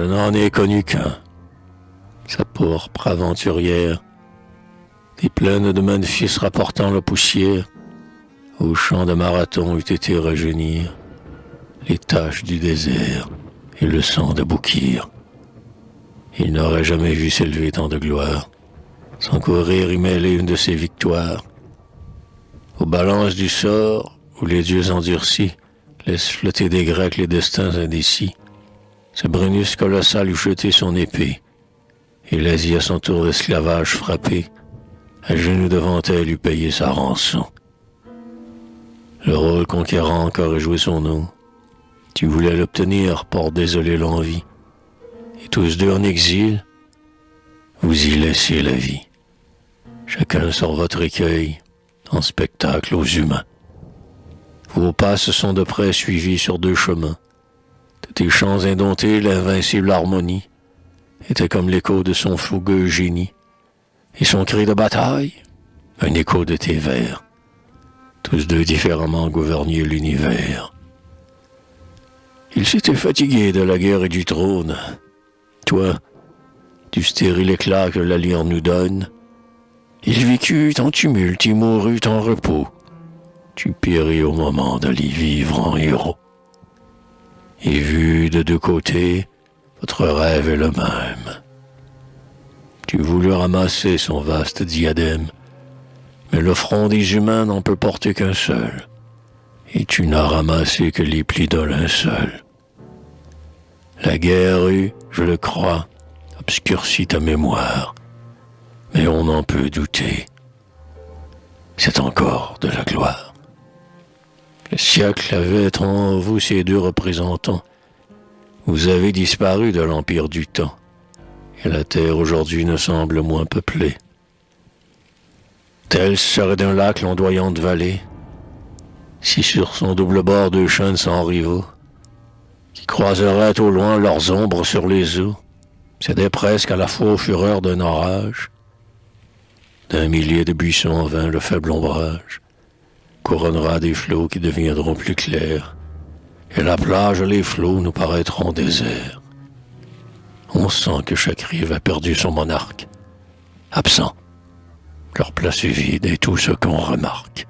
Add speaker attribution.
Speaker 1: n'en ai connu qu'un. Sa pourpre aventurière, des plaines de Memphis rapportant la poussière, au champ de Marathon eût été rajeunir les taches du désert et le sang de Boukir. Il n'aurait jamais vu s'élever tant de gloire, sans courir y mêler une de ses victoires. Aux balances du sort, où les dieux endurcis laissent flotter des Grecs les destins indécis, ce Brennus colossal eût jeté son épée, et l'Asie à son tour d'esclavage frappé, à genoux devant elle eût payé sa rançon. Le rôle conquérant qu'aurait joué son nom, tu voulais l'obtenir pour désoler l'envie, et tous deux en exil, vous y laissez la vie. Chacun sur votre écueil, en spectacle aux humains. Vos pas se sont de près suivis sur deux chemins. De tes chants indomptés, l'invincible harmonie était comme l'écho de son fougueux génie, et son cri de bataille, un écho de tes vers. Tous deux différemment gouverniez l'univers. Il s'était fatigué de la guerre et du trône. Toi, du stérile éclat que la lyre nous donne, il vécut en tumulte et mourut en repos. Tu péris au moment d'aller vivre en héros. Et vu de deux côtés, votre rêve est le même. Tu voulus ramasser son vaste diadème, mais le front des humains n'en peut porter qu'un seul, et tu n'as ramassé que les plis d'un linceul. La guerre eut, je le crois, obscurci ta mémoire, mais on n'en peut douter. C'est encore de la gloire. Le siècle avait en vous ces deux représentants. Vous avez disparu de l'empire du temps, et la terre aujourd'hui ne semble moins peuplée. Tel serait d'un lac l'ondoyante vallée, si sur son double bord deux chaînes sans rivaux, qui croiseraient au loin leurs ombres sur les eaux, cédaient presque à la fois aux fureurs d'un orage. D'un millier de buissons en vain le faible ombrage couronnera des flots qui deviendront plus clairs, et la plage et les flots nous paraîtront déserts. On sent que chaque rive a perdu son monarque, absent. Leur place est vide et tout ce qu'on remarque.